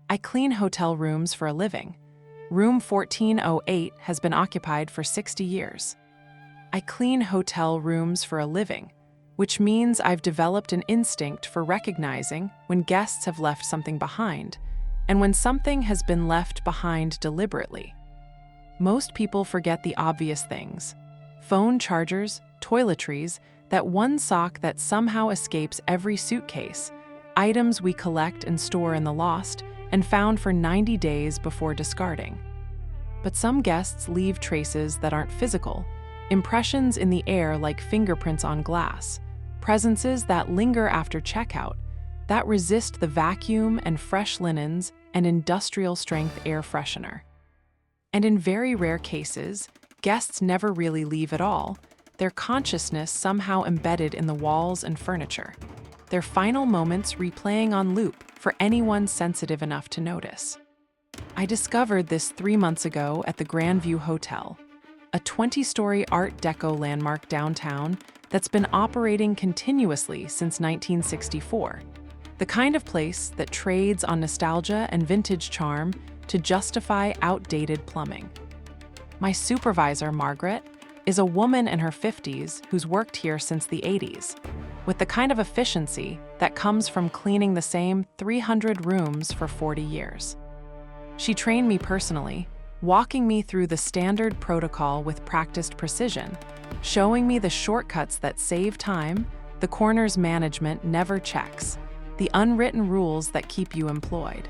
I clean hotel rooms for a living. Room 1408 has been occupied for 60 years. I clean hotel rooms for a living, which means I've developed an instinct for recognizing when guests have left something behind and when something has been left behind deliberately. Most people forget the obvious things: phone chargers, toiletries, that one sock that somehow escapes every suitcase, items we collect and store in the lost and found for 90 days before discarding. But some guests leave traces that aren't physical, impressions in the air like fingerprints on glass, presences that linger after checkout, that resist the vacuum and fresh linens and industrial-strength air freshener. And in very rare cases, guests never really leave at all, their consciousness somehow embedded in the walls and furniture, their final moments replaying on loop for anyone sensitive enough to notice. I discovered this 3 months ago at the Grandview Hotel, a 20-story Art Deco landmark downtown that's been operating continuously since 1964, the kind of place that trades on nostalgia and vintage charm to justify outdated plumbing. My supervisor, Margaret, is a woman in her 50s who's worked here since the 80s, with the kind of efficiency that comes from cleaning the same 300 rooms for 40 years. She trained me personally, walking me through the standard protocol with practiced precision, showing me the shortcuts that save time, the corners management never checks, the unwritten rules that keep you employed.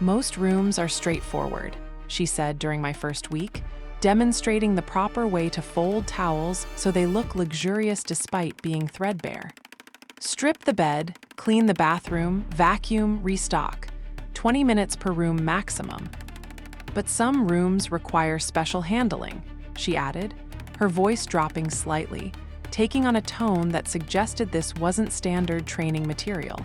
Most rooms are straightforward, she said during my first week, demonstrating the proper way to fold towels so they look luxurious despite being threadbare. Strip the bed, clean the bathroom, vacuum, restock. 20 minutes per room maximum. But some rooms require special handling, she added, her voice dropping slightly, taking on a tone that suggested this wasn't standard training material.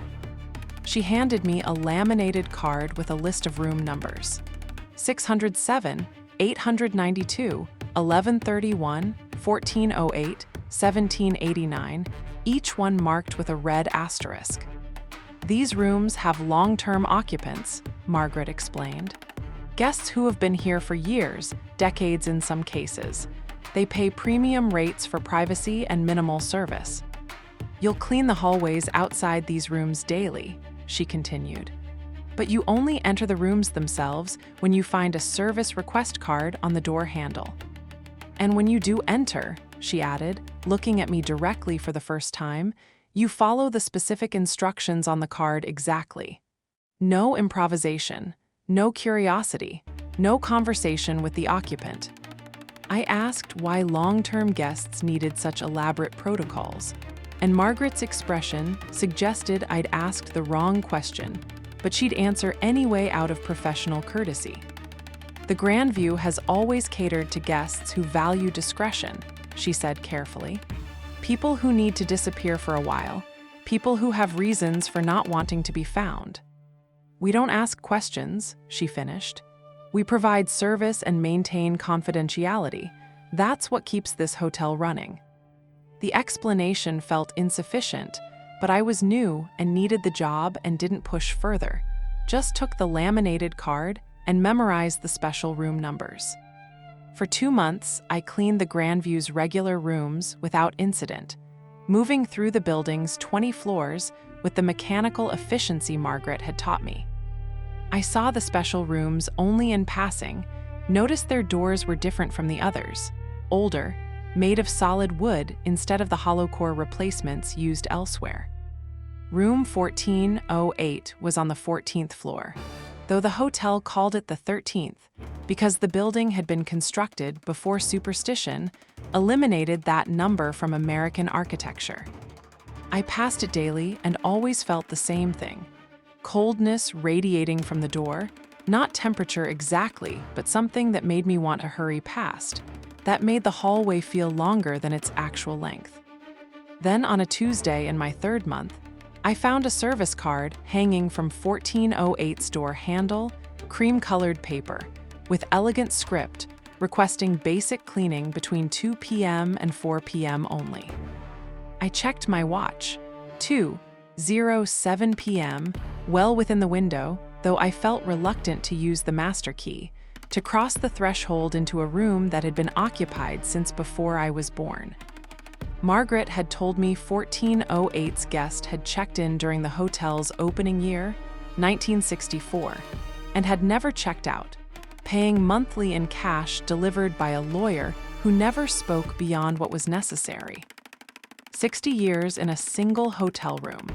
She handed me a laminated card with a list of room numbers: 607, 892, 1131, 1408, 1789, each one marked with a red asterisk. These rooms have long-term occupants, Margaret explained. Guests who have been here for years, decades in some cases. They pay premium rates for privacy and minimal service. You'll clean the hallways outside these rooms daily, she continued. But you only enter the rooms themselves when you find a service request card on the door handle. And when you do enter, she added, looking at me directly for the first time, you follow the specific instructions on the card exactly. No improvisation, no curiosity, no conversation with the occupant. I asked why long-term guests needed such elaborate protocols, and Margaret's expression suggested I'd asked the wrong question, but she'd answer anyway out of professional courtesy. The Grandview has always catered to guests who value discretion, she said carefully. People who need to disappear for a while, people who have reasons for not wanting to be found. We don't ask questions, she finished. We provide service and maintain confidentiality. That's what keeps this hotel running. The explanation felt insufficient, but I was new and needed the job and didn't push further. Just took the laminated card and memorized the special room numbers. For 2 months, I cleaned the Grandview's regular rooms without incident, moving through the building's 20 floors with the mechanical efficiency Margaret had taught me. I saw the special rooms only in passing, noticed their doors were different from the others, older, made of solid wood instead of the hollow core replacements used elsewhere. Room 1408 was on the 14th floor, though the hotel called it the 13th because the building had been constructed before superstition eliminated that number from American architecture. I passed it daily and always felt the same thing: coldness radiating from the door, not temperature exactly, but something that made me want to hurry past, that made the hallway feel longer than its actual length. Then on a Tuesday in my 3rd month, I found a service card hanging from 1408's door handle, cream-colored paper, with elegant script requesting basic cleaning between 2 p.m. and 4 p.m. only. I checked my watch. 2:07 p.m., well within the window, though I felt reluctant to use the master key, to cross the threshold into a room that had been occupied since before I was born. Margaret had told me 1408's guest had checked in during the hotel's opening year, 1964, and had never checked out, paying monthly in cash delivered by a lawyer who never spoke beyond what was necessary. 60 years in a single hotel room.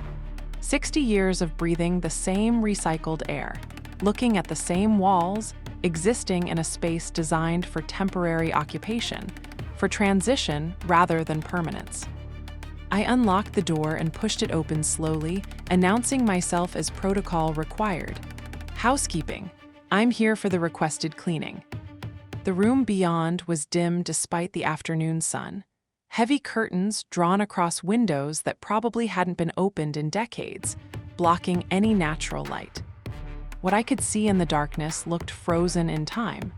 60 years of breathing the same recycled air, looking at the same walls, existing in a space designed for temporary occupation, for transition rather than permanence. I unlocked the door and pushed it open slowly, announcing myself as protocol required. Housekeeping. I'm here for the requested cleaning. The room beyond was dim despite the afternoon sun. Heavy curtains drawn across windows that probably hadn't been opened in decades, blocking any natural light. What I could see in the darkness looked frozen in time.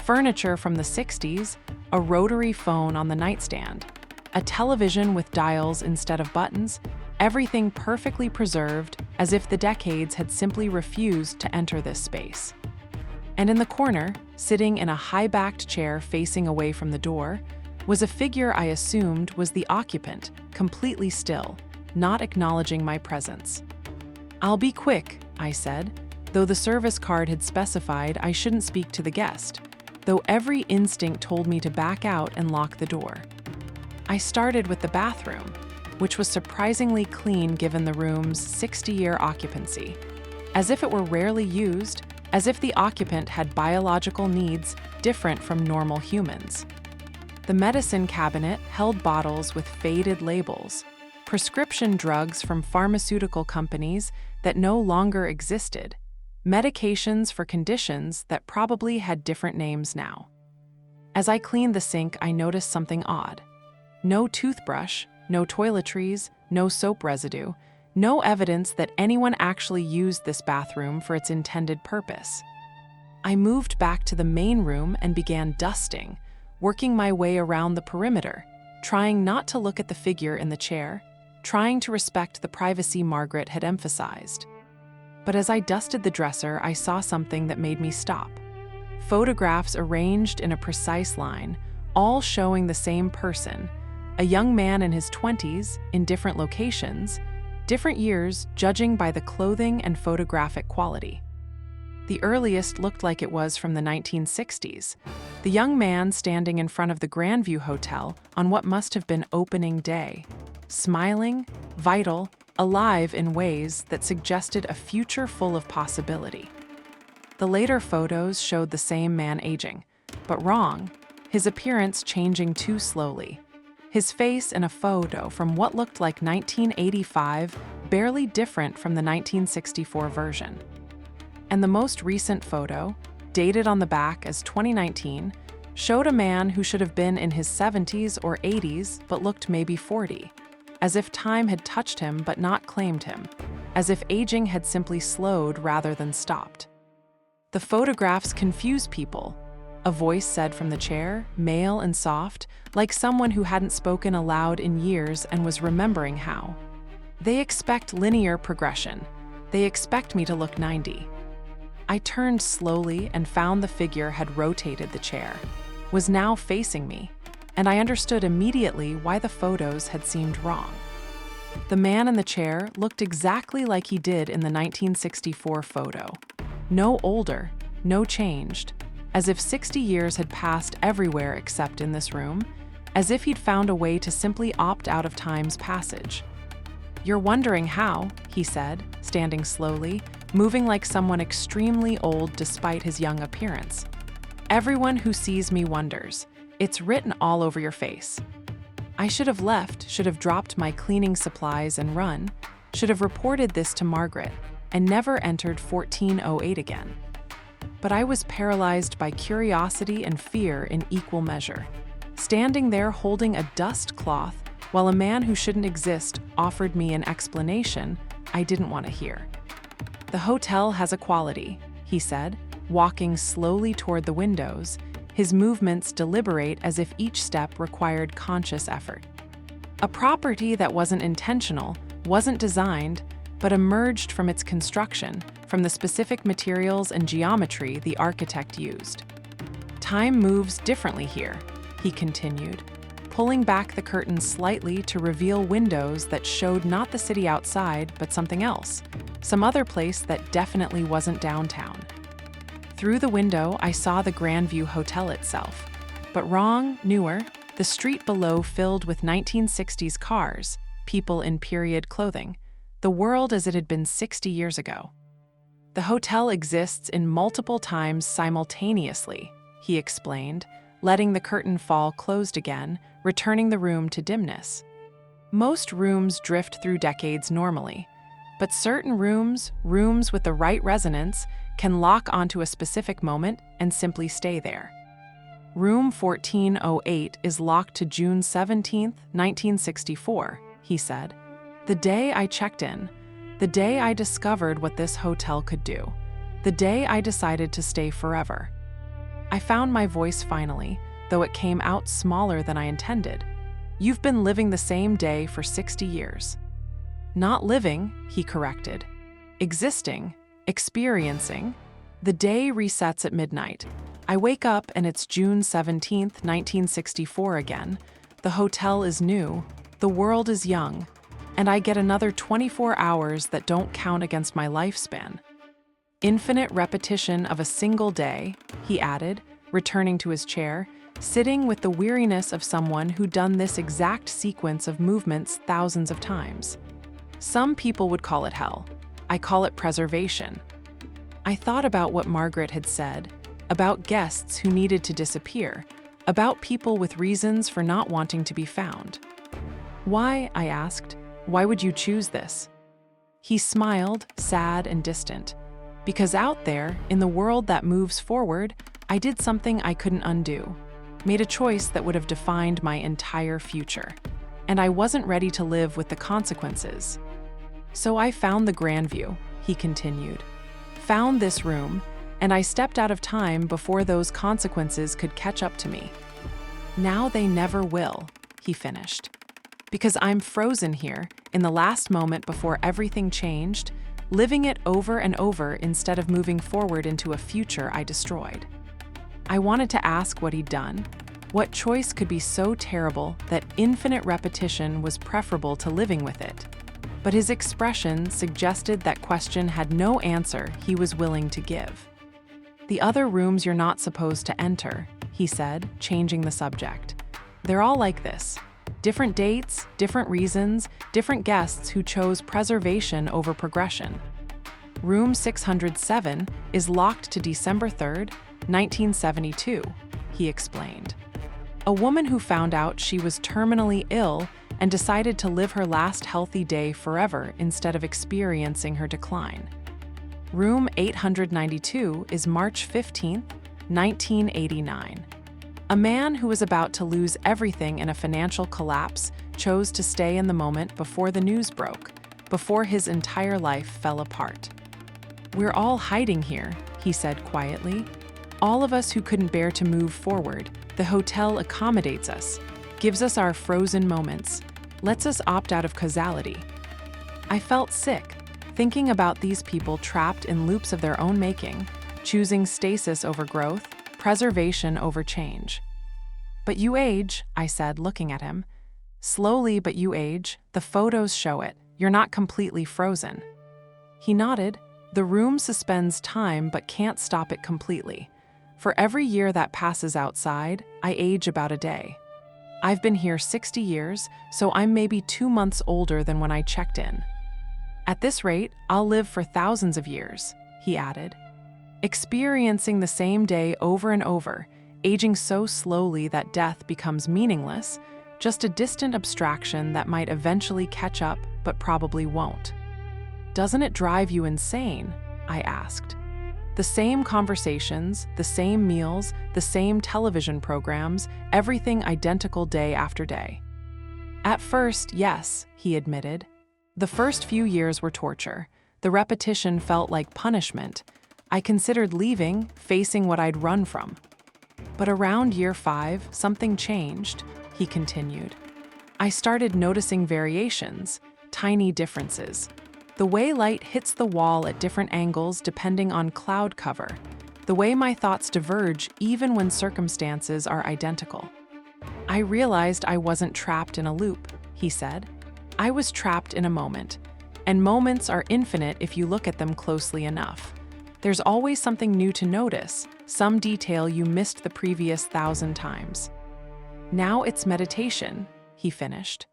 Furniture from the 60s, a rotary phone on the nightstand, a television with dials instead of buttons, everything perfectly preserved as if the decades had simply refused to enter this space. And in the corner, sitting in a high-backed chair facing away from the door, was a figure I assumed was the occupant, completely still, not acknowledging my presence. "I'll be quick," I said, though the service card had specified I shouldn't speak to the guest, though every instinct told me to back out and lock the door. I started with the bathroom, which was surprisingly clean given the room's 60-year occupancy, as if it were rarely used, as if the occupant had biological needs different from normal humans. The medicine cabinet held bottles with faded labels, prescription drugs from pharmaceutical companies that no longer existed, medications for conditions that probably had different names now. As I cleaned the sink, I noticed something odd. No toothbrush, no toiletries, no soap residue, no evidence that anyone actually used this bathroom for its intended purpose. I moved back to the main room and began dusting, working my way around the perimeter, trying not to look at the figure in the chair, trying to respect the privacy Margaret had emphasized. But as I dusted the dresser, I saw something that made me stop. Photographs arranged in a precise line, all showing the same person, a young man in his 20s, in different locations, different years judging by the clothing and photographic quality. The earliest looked like it was from the 1960s, the young man standing in front of the Grandview Hotel on what must have been opening day, smiling, vital, alive in ways that suggested a future full of possibility. The later photos showed the same man aging, but wrong, his appearance changing too slowly. His face in a photo from what looked like 1985, barely different from the 1964 version. And the most recent photo, dated on the back as 2019, showed a man who should have been in his 70s or 80s but looked maybe 40, as if time had touched him but not claimed him, as if aging had simply slowed rather than stopped. The photographs confused people. A voice said from the chair, male and soft, like someone who hadn't spoken aloud in years and was remembering how. They expect linear progression. They expect me to look 90. I turned slowly and found the figure had rotated the chair, was now facing me, and I understood immediately why the photos had seemed wrong. The man in the chair looked exactly like he did in the 1964 photo. No older, no changed, as if 60 years had passed everywhere except in this room, as if he'd found a way to simply opt out of time's passage. "You're wondering how," he said, standing slowly, moving like someone extremely old despite his young appearance. "Everyone who sees me wonders. It's written all over your face." I should have left, should have dropped my cleaning supplies and run, should have reported this to Margaret, and never entered 1408 again. But I was paralyzed by curiosity and fear in equal measure, standing there holding a dust cloth while a man who shouldn't exist offered me an explanation I didn't want to hear. "The hotel has a quality," he said, walking slowly toward the windows, his movements deliberate as if each step required conscious effort. "A property that wasn't intentional, wasn't designed, but emerged from its construction, from the specific materials and geometry the architect used. Time moves differently here, he continued, pulling back the curtains slightly to reveal windows that showed not the city outside, but something else, some other place that definitely wasn't downtown. Through the window, I saw the Grandview Hotel itself, but wrong, newer, the street below filled with 1960s cars, people in period clothing, the world as it had been 60 years ago. The hotel exists in multiple times simultaneously, he explained, letting the curtain fall closed again, returning the room to dimness. Most rooms drift through decades normally, but certain rooms with the right resonance, can lock onto a specific moment and simply stay there. Room 1408 is locked to June 17, 1964, he said. The day I checked in, the day I discovered what this hotel could do, the day I decided to stay forever. I found my voice finally, though it came out smaller than I intended. You've been living the same day for 60 years. Not living, he corrected. Existing, experiencing. The day resets at midnight. I wake up and it's June 17, 1964 again. The hotel is new, the world is young, and I get another 24 hours that don't count against my lifespan. Infinite repetition of a single day, he added, returning to his chair, sitting with the weariness of someone who'd done this exact sequence of movements thousands of times. Some people would call it hell. I call it preservation. I thought about what Margaret had said, about guests who needed to disappear, about people with reasons for not wanting to be found. Why, I asked, why would you choose this? He smiled, sad and distant. Because out there, in the world that moves forward, I did something I couldn't undo, made a choice that would have defined my entire future, and I wasn't ready to live with the consequences. So I found the Grandview, he continued, found this room, and I stepped out of time before those consequences could catch up to me. Now they never will, he finished. Because I'm frozen here, in the last moment before everything changed, living it over and over instead of moving forward into a future I destroyed. I wanted to ask what he'd done. What choice could be so terrible that infinite repetition was preferable to living with it? But his expression suggested that question had no answer he was willing to give. The other rooms you're not supposed to enter, he said, changing the subject. They're all like this. Different dates, different reasons, different guests who chose preservation over progression. Room 607 is locked to December 3rd, 1972, he explained. A woman who found out she was terminally ill and decided to live her last healthy day forever instead of experiencing her decline. Room 892 is March 15, 1989. A man who was about to lose everything in a financial collapse chose to stay in the moment before the news broke, before his entire life fell apart. We're all hiding here, he said quietly. All of us who couldn't bear to move forward. The hotel accommodates us, gives us our frozen moments, lets us opt out of causality. I felt sick, thinking about these people trapped in loops of their own making, choosing stasis over growth, preservation over change. But you age, I said, looking at him. Slowly, but you age. The photos show it. You're not completely frozen. He nodded. The room suspends time but can't stop it completely. For every year that passes outside, I age about a day. I've been here 60 years, so I'm maybe 2 months older than when I checked in. At this rate, I'll live for thousands of years, he added. Experiencing the same day over and over, aging so slowly that death becomes meaningless, just a distant abstraction that might eventually catch up but probably won't. Doesn't it drive you insane? I asked. The same conversations, the same meals, the same television programs, everything identical day after day. At first, yes, he admitted. The first few years were torture. The repetition felt like punishment. I considered leaving, facing what I'd run from. But around year 5, something changed, he continued. I started noticing variations, tiny differences. The way light hits the wall at different angles depending on cloud cover. The way my thoughts diverge even when circumstances are identical. I realized I wasn't trapped in a loop, he said. I was trapped in a moment. And moments are infinite if you look at them closely enough. There's always something new to notice, some detail you missed the previous 1,000 times. Now it's meditation, he finished.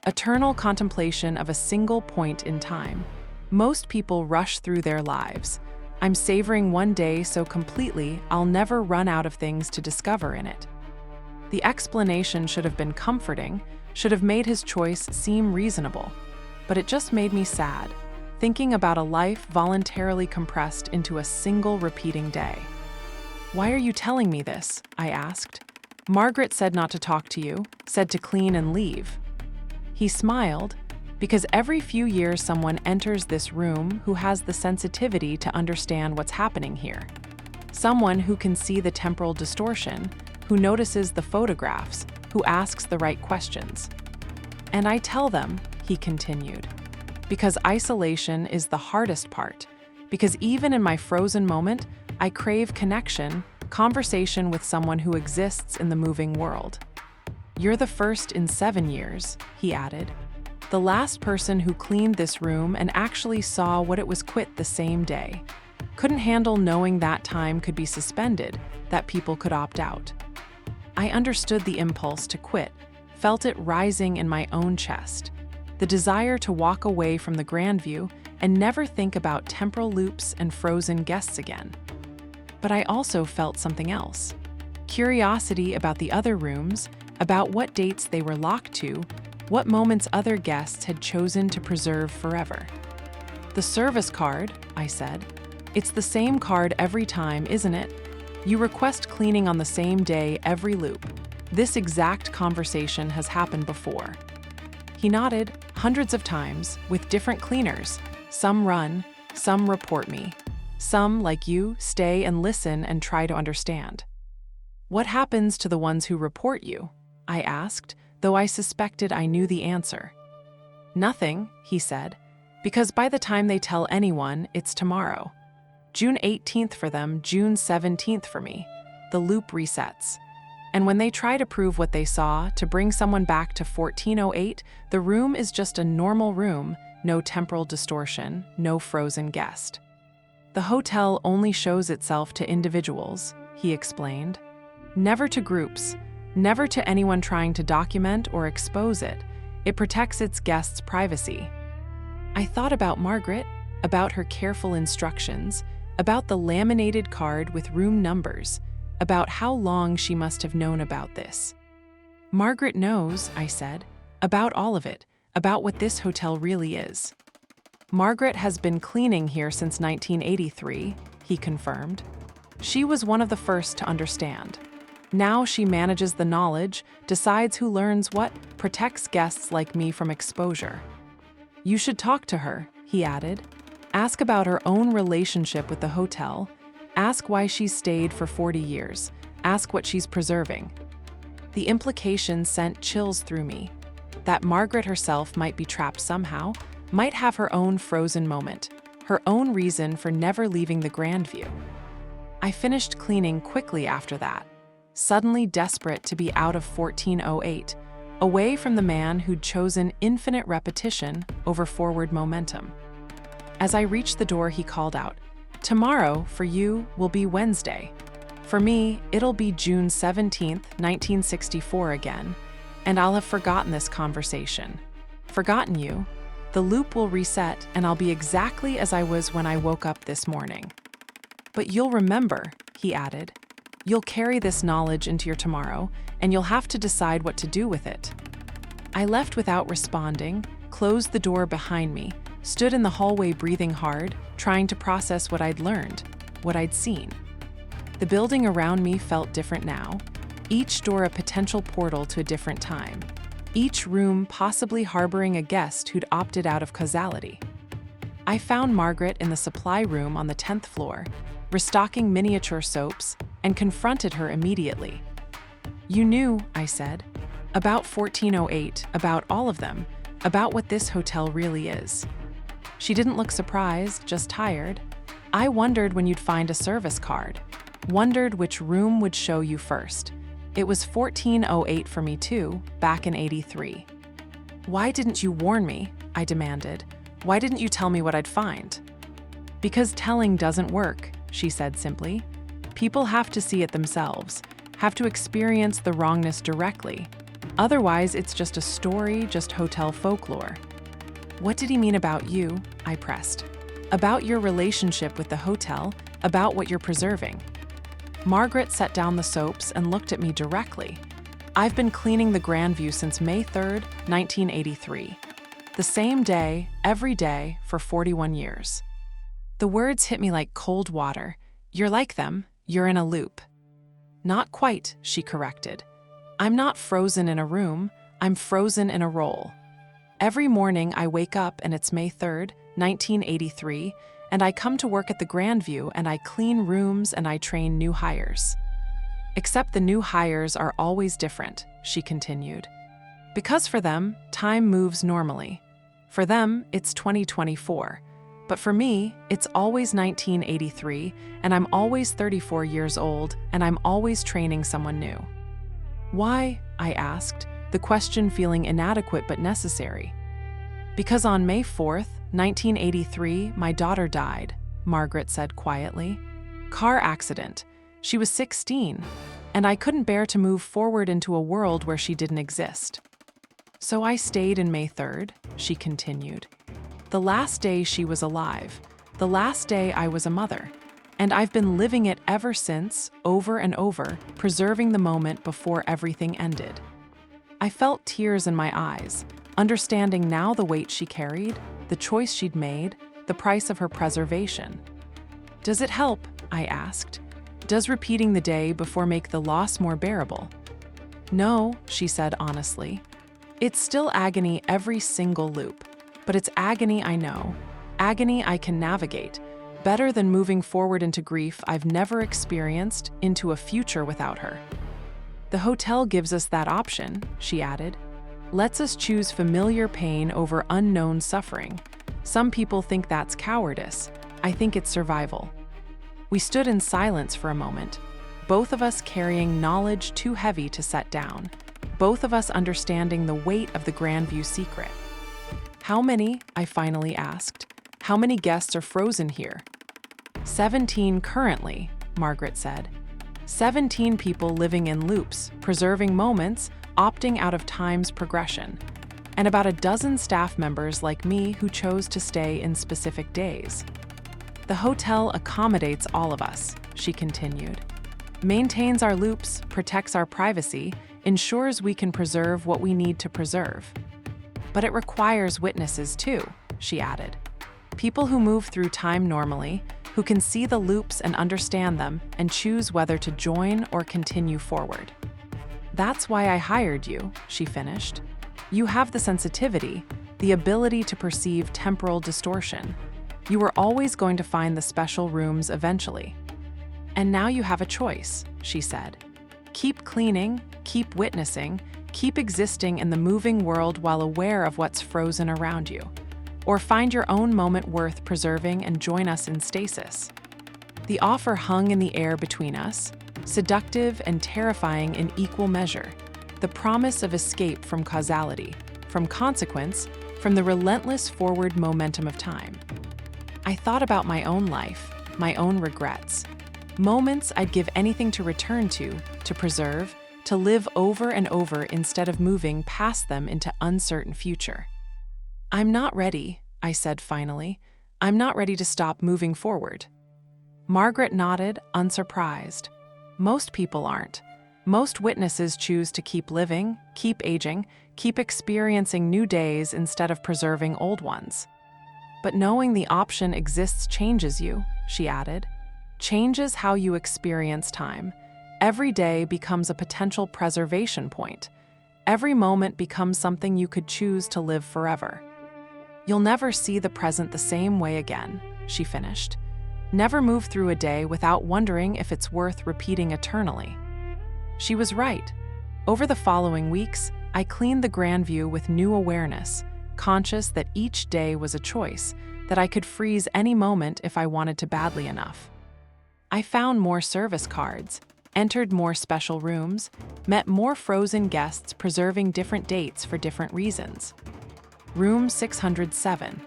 Eternal contemplation of a single point in time. Most people rush through their lives. I'm savoring one day so completely I'll never run out of things to discover in it. The explanation should have been comforting, should have made his choice seem reasonable, but it just made me sad, thinking about a life voluntarily compressed into a single repeating day. Why are you telling me this? I asked. Margaret said not to talk to you, said to clean and leave. He smiled, because every few years someone enters this room who has the sensitivity to understand what's happening here. Someone who can see the temporal distortion, who notices the photographs, who asks the right questions. And I tell them, he continued, because isolation is the hardest part, because even in my frozen moment, I crave connection, conversation with someone who exists in the moving world. You're the first in 7 years, he added. The last person who cleaned this room and actually saw what it was quit the same day. Couldn't handle knowing that time could be suspended, that people could opt out. I understood the impulse to quit, felt it rising in my own chest. The desire to walk away from the Grandview and never think about temporal loops and frozen guests again. But I also felt something else. Curiosity about the other rooms, about what dates they were locked to, what moments other guests had chosen to preserve forever. The service card, I said. It's the same card every time, isn't it? You request cleaning on the same day every loop. This exact conversation has happened before. He nodded, hundreds of times, with different cleaners. Some run, some report me. Some, like you, stay and listen and try to understand. What happens to the ones who report you? I asked, though I suspected I knew the answer. Nothing, he said, because by the time they tell anyone, it's tomorrow. June 18th for them, June 17th for me. The loop resets. And when they try to prove what they saw, to bring someone back to 1408, the room is just a normal room, no temporal distortion, no frozen guest. The hotel only shows itself to individuals, he explained. Never to groups, never to anyone trying to document or expose it. It protects its guests' privacy. I thought about Margaret, about her careful instructions, about the laminated card with room numbers, about how long she must have known about this. Margaret knows, I said, about all of it, about what this hotel really is. Margaret has been cleaning here since 1983, he confirmed. She was one of the first to understand. Now she manages the knowledge, decides who learns what, protects guests like me from exposure. You should talk to her, he added. Ask about her own relationship with the hotel. Ask why she's stayed for 40 years. Ask what she's preserving. The implication sent chills through me. That Margaret herself might be trapped somehow, might have her own frozen moment, her own reason for never leaving the Grandview. I finished cleaning quickly after that, suddenly desperate to be out of 1408, away from the man who'd chosen infinite repetition over forward momentum. As I reached the door, he called out, "Tomorrow, for you, will be Wednesday. For me, it'll be June 17th, 1964 again, and I'll have forgotten this conversation. Forgotten you. The loop will reset, and I'll be exactly as I was when I woke up this morning. But you'll remember," he added. "You'll carry this knowledge into your tomorrow, and you'll have to decide what to do with it." I left without responding, closed the door behind me, stood in the hallway breathing hard, trying to process what I'd learned, what I'd seen. The building around me felt different now, each door a potential portal to a different time, each room possibly harboring a guest who'd opted out of causality. I found Margaret in the supply room on the 10th floor, restocking miniature soaps, and confronted her immediately. "You knew," I said, "about 1408, about all of them, about what this hotel really is." She didn't look surprised, just tired. I wondered when you'd find a service card. Wondered which room would show you first. It was 1408 for me too, back in '83. Why didn't you warn me? I demanded. Why didn't you tell me what I'd find? Because telling doesn't work, she said simply. People have to see it themselves, have to experience the wrongness directly. Otherwise, it's just a story, just hotel folklore. What did he mean about you? I pressed. About your relationship with the hotel, about what you're preserving. Margaret set down the soaps and looked at me directly. I've been cleaning the Grandview since May 3rd, 1983. The same day, every day, for 41 years. The words hit me like cold water. You're like them, you're in a loop. Not quite, she corrected. I'm not frozen in a room, I'm frozen in a role. Every morning I wake up and it's May 3rd, 1983, and I come to work at the Grandview and I clean rooms and I train new hires. Except the new hires are always different, she continued. Because for them, time moves normally. For them, it's 2024. But for me, it's always 1983, and I'm always 34 years old, and I'm always training someone new. Why? I asked, the question feeling inadequate but necessary. Because on May 4th, 1983, my daughter died, Margaret said quietly. Car accident. She was 16, and I couldn't bear to move forward into a world where she didn't exist. So I stayed in May 3rd, she continued. The last day she was alive, the last day I was a mother, and I've been living it ever since, over and over, preserving the moment before everything ended. I felt tears in my eyes, understanding now the weight she carried, the choice she'd made, the price of her preservation. Does it help? I asked. Does repeating the day before make the loss more bearable? No, she said honestly. It's still agony every single loop. But it's agony I know, agony I can navigate, better than moving forward into grief I've never experienced, into a future without her. The hotel gives us that option, she added. Lets us choose familiar pain over unknown suffering. Some people think that's cowardice. I think it's survival. We stood in silence for a moment, both of us carrying knowledge too heavy to set down, both of us understanding the weight of the Grandview secret. How many, I finally asked, how many guests are frozen here? 17 currently, Margaret said. 17 people living in loops, preserving moments, opting out of time's progression. And about a dozen staff members like me who chose to stay in specific days. The hotel accommodates all of us, she continued. Maintains our loops, protects our privacy, ensures we can preserve what we need to preserve. But it requires witnesses too, she added. People who move through time normally, who can see the loops and understand them and choose whether to join or continue forward. That's why I hired you, she finished. You have the sensitivity, the ability to perceive temporal distortion. You were always going to find the special rooms eventually. And now you have a choice, she said. Keep cleaning, keep witnessing, keep existing in the moving world while aware of what's frozen around you. Or find your own moment worth preserving and join us in stasis. The offer hung in the air between us, seductive and terrifying in equal measure. The promise of escape from causality, from consequence, from the relentless forward momentum of time. I thought about my own life, my own regrets. Moments I'd give anything to return to preserve, to live over and over instead of moving past them into uncertain future. I'm not ready, I said finally. I'm not ready to stop moving forward. Margaret nodded, unsurprised. Most people aren't. Most witnesses choose to keep living, keep aging, keep experiencing new days instead of preserving old ones. But knowing the option exists changes you, she added. Changes how you experience time. Every day becomes a potential preservation point. Every moment becomes something you could choose to live forever. You'll never see the present the same way again, she finished. Never move through a day without wondering if it's worth repeating eternally. She was right. Over the following weeks, I cleaned the Grandview with new awareness, conscious that each day was a choice, that I could freeze any moment if I wanted to badly enough. I found more service cards, entered more special rooms, met more frozen guests preserving different dates for different reasons. Room 607.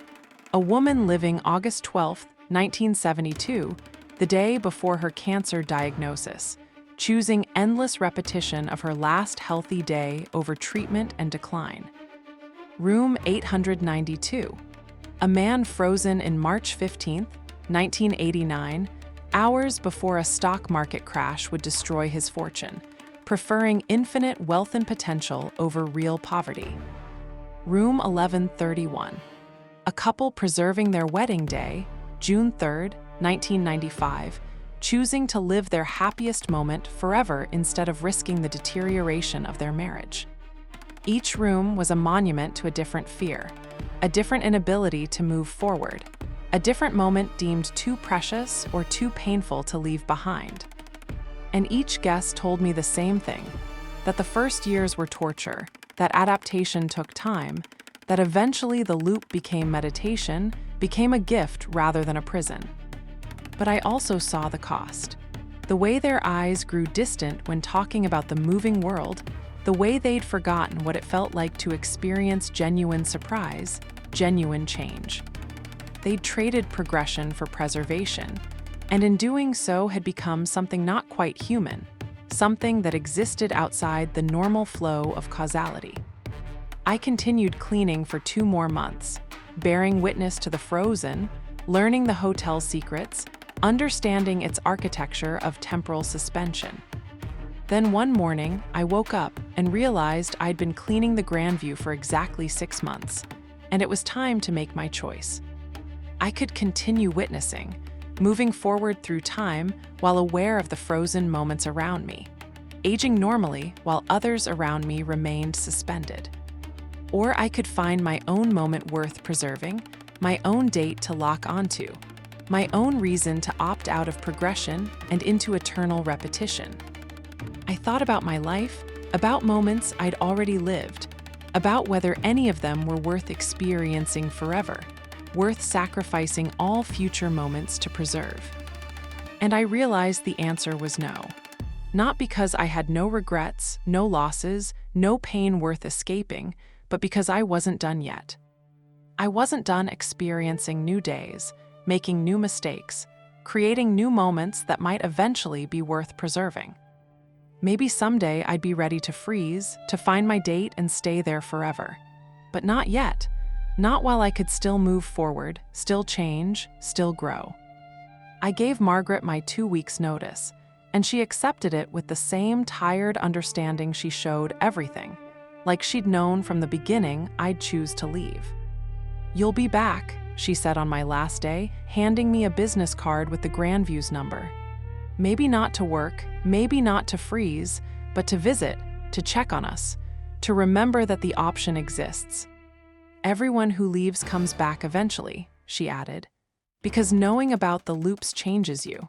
A woman living August 12, 1972, the day before her cancer diagnosis, choosing endless repetition of her last healthy day over treatment and decline. Room 892. A man frozen in March 15, 1989, hours before a stock market crash would destroy his fortune, preferring infinite wealth and potential over real poverty. Room 1131. A couple preserving their wedding day, June 3, 1995, choosing to live their happiest moment forever instead of risking the deterioration of their marriage. Each room was a monument to a different fear, a different inability to move forward, a different moment deemed too precious or too painful to leave behind. And each guest told me the same thing, that the first years were torture, that adaptation took time, that eventually the loop became meditation, became a gift rather than a prison. But I also saw the cost. The way their eyes grew distant when talking about the moving world, the way they'd forgotten what it felt like to experience genuine surprise, genuine change. They'd traded progression for preservation, and in doing so had become something not quite human, something that existed outside the normal flow of causality. I continued cleaning for 2 more months, bearing witness to the frozen, learning the hotel's secrets, understanding its architecture of temporal suspension. Then one morning, I woke up and realized I'd been cleaning the Grandview for exactly 6 months, and it was time to make my choice. I could continue witnessing, moving forward through time while aware of the frozen moments around me, aging normally while others around me remained suspended. Or I could find my own moment worth preserving, my own date to lock onto, my own reason to opt out of progression and into eternal repetition. I thought about my life, about moments I'd already lived, about whether any of them were worth experiencing forever, worth sacrificing all future moments to preserve. And I realized the answer was no. Not because I had no regrets, no losses, no pain worth escaping, but because I wasn't done yet. I wasn't done experiencing new days, making new mistakes, creating new moments that might eventually be worth preserving. Maybe someday I'd be ready to freeze, to find my date and stay there forever. But not yet. Not while I could still move forward, still change, still grow. I gave Margaret my 2 weeks' notice, and she accepted it with the same tired understanding she showed everything, like she'd known from the beginning I'd choose to leave. "You'll be back," she said on my last day, handing me a business card with the Grandview's number. Maybe not to work, maybe not to freeze, but to visit, to check on us, to remember that the option exists. "Everyone who leaves comes back eventually," she added, "because knowing about the loops changes you,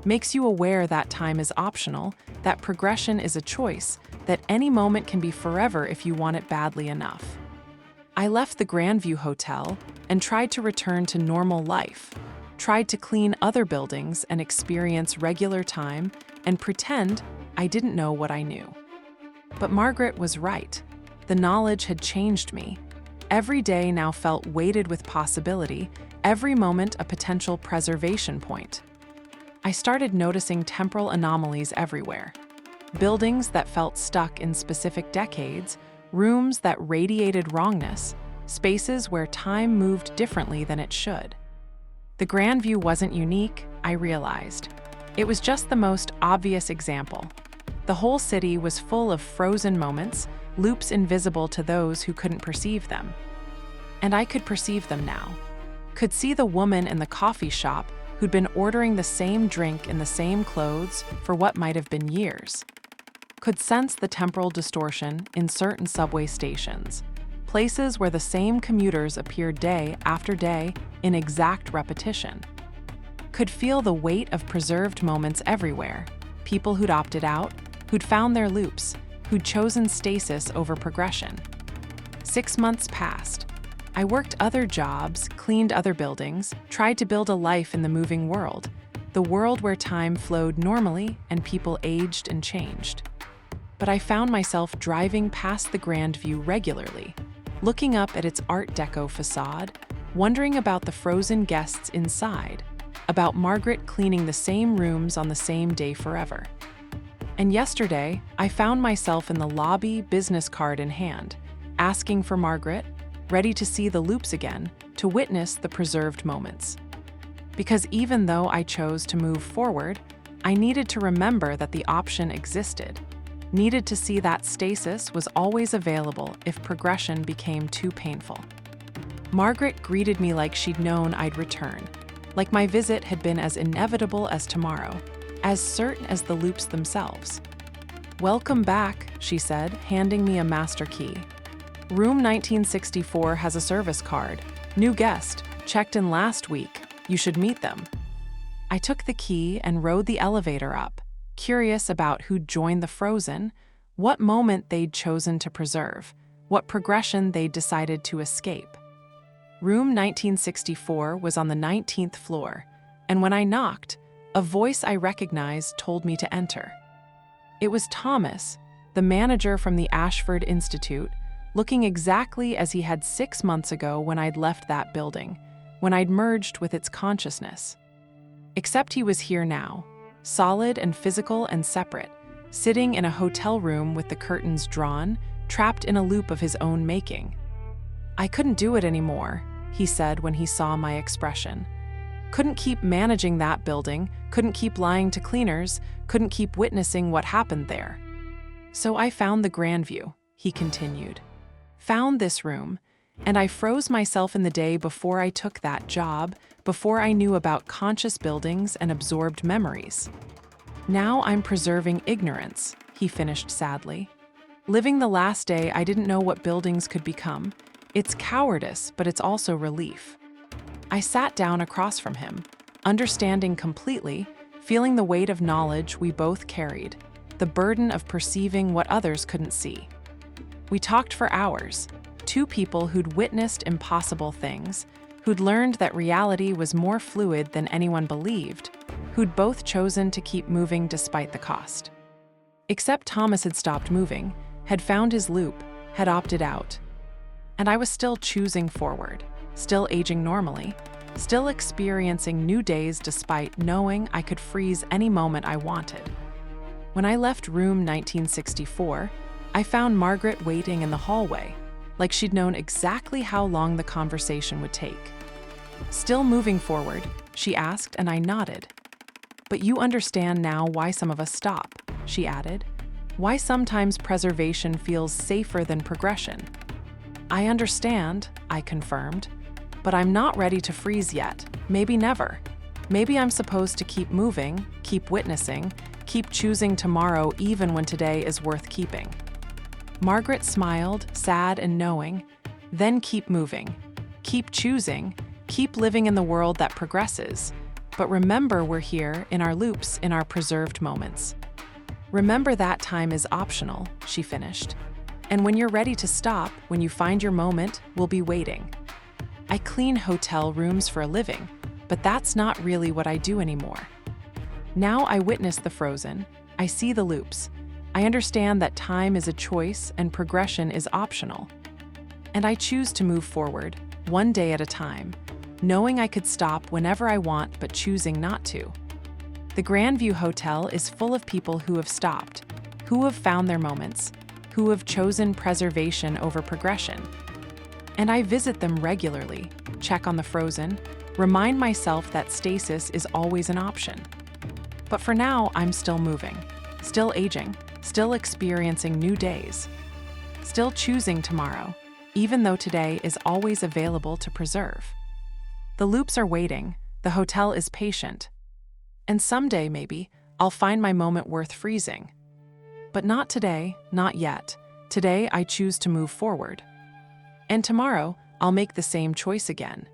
makes you aware that time is optional, that progression is a choice, that any moment can be forever if you want it badly enough." I left the Grandview Hotel and tried to return to normal life, tried to clean other buildings and experience regular time and pretend I didn't know what I knew. But Margaret was right. The knowledge had changed me. Every day now felt weighted with possibility, every moment a potential preservation point. I started noticing temporal anomalies everywhere. Buildings that felt stuck in specific decades, rooms that radiated wrongness, spaces where time moved differently than it should. The Grandview wasn't unique, I realized. It was just the most obvious example. The whole city was full of frozen moments, loops invisible to those who couldn't perceive them. And I could perceive them now. Could see the woman in the coffee shop who'd been ordering the same drink in the same clothes for what might have been years. Could sense the temporal distortion in certain subway stations, places where the same commuters appeared day after day in exact repetition. Could feel the weight of preserved moments everywhere, people who'd opted out, who'd found their loops, who'd chosen stasis over progression. 6 months passed. I worked other jobs, cleaned other buildings, tried to build a life in the moving world, the world where time flowed normally and people aged and changed. But I found myself driving past the Grandview regularly, looking up at its Art Deco facade, wondering about the frozen guests inside, about Margaret cleaning the same rooms on the same day forever. And yesterday, I found myself in the lobby, business card in hand, asking for Margaret, ready to see the loops again, to witness the preserved moments. Because even though I chose to move forward, I needed to remember that the option existed, needed to see that stasis was always available if progression became too painful. Margaret greeted me like she'd known I'd return, like my visit had been as inevitable as tomorrow, as certain as the loops themselves. "Welcome back," she said, handing me a master key. "Room 1964 has a service card. New guest, checked in last week. You should meet them." I took the key and rode the elevator up, curious about who'd joined the frozen, what moment they'd chosen to preserve, what progression they'd decided to escape. Room 1964 was on the 19th floor, and when I knocked, a voice I recognized told me to enter. It was Thomas, the manager from the Ashford Institute, looking exactly as he had 6 months ago when I'd left that building, when I'd merged with its consciousness. Except he was here now, solid and physical and separate, sitting in a hotel room with the curtains drawn, trapped in a loop of his own making. "I couldn't do it anymore," he said when he saw my expression. "Couldn't keep managing that building, couldn't keep lying to cleaners, couldn't keep witnessing what happened there. So I found the Grandview," he continued. "Found this room, and I froze myself in the day before I took that job, before I knew about conscious buildings and absorbed memories. Now I'm preserving ignorance," he finished sadly. "Living the last day I didn't know what buildings could become. It's cowardice, but it's also relief." I sat down across from him, understanding completely, feeling the weight of knowledge we both carried, the burden of perceiving what others couldn't see. We talked for hours, two people who'd witnessed impossible things, who'd learned that reality was more fluid than anyone believed, who'd both chosen to keep moving despite the cost. Except Thomas had stopped moving, had found his loop, had opted out. And I was still choosing forward, still aging normally, still experiencing new days despite knowing I could freeze any moment I wanted. When I left room 1964, I found Margaret waiting in the hallway, like she'd known exactly how long the conversation would take. "Still moving forward?" she asked, and I nodded. "But you understand now why some of us stop," she added. "Why sometimes preservation feels safer than progression." "I understand," I confirmed, "but I'm not ready to freeze yet, maybe never. Maybe I'm supposed to keep moving, keep witnessing, keep choosing tomorrow even when today is worth keeping." Margaret smiled, sad and knowing, "Then keep moving, keep choosing, keep living in the world that progresses. But remember we're here, in our loops, in our preserved moments. Remember that time is optional," she finished. "And when you're ready to stop, when you find your moment, we'll be waiting." I clean hotel rooms for a living, but that's not really what I do anymore. Now I witness the frozen, I see the loops, I understand that time is a choice and progression is optional. And I choose to move forward, one day at a time, knowing I could stop whenever I want but choosing not to. The Grandview Hotel is full of people who have stopped, who have found their moments, who have chosen preservation over progression. And I visit them regularly, check on the frozen, remind myself that stasis is always an option. But for now, I'm still moving, still aging, still experiencing new days, still choosing tomorrow, even though today is always available to preserve. The loops are waiting, the hotel is patient. And someday, maybe, I'll find my moment worth freezing. But not today, not yet. Today, I choose to move forward. And tomorrow, I'll make the same choice again.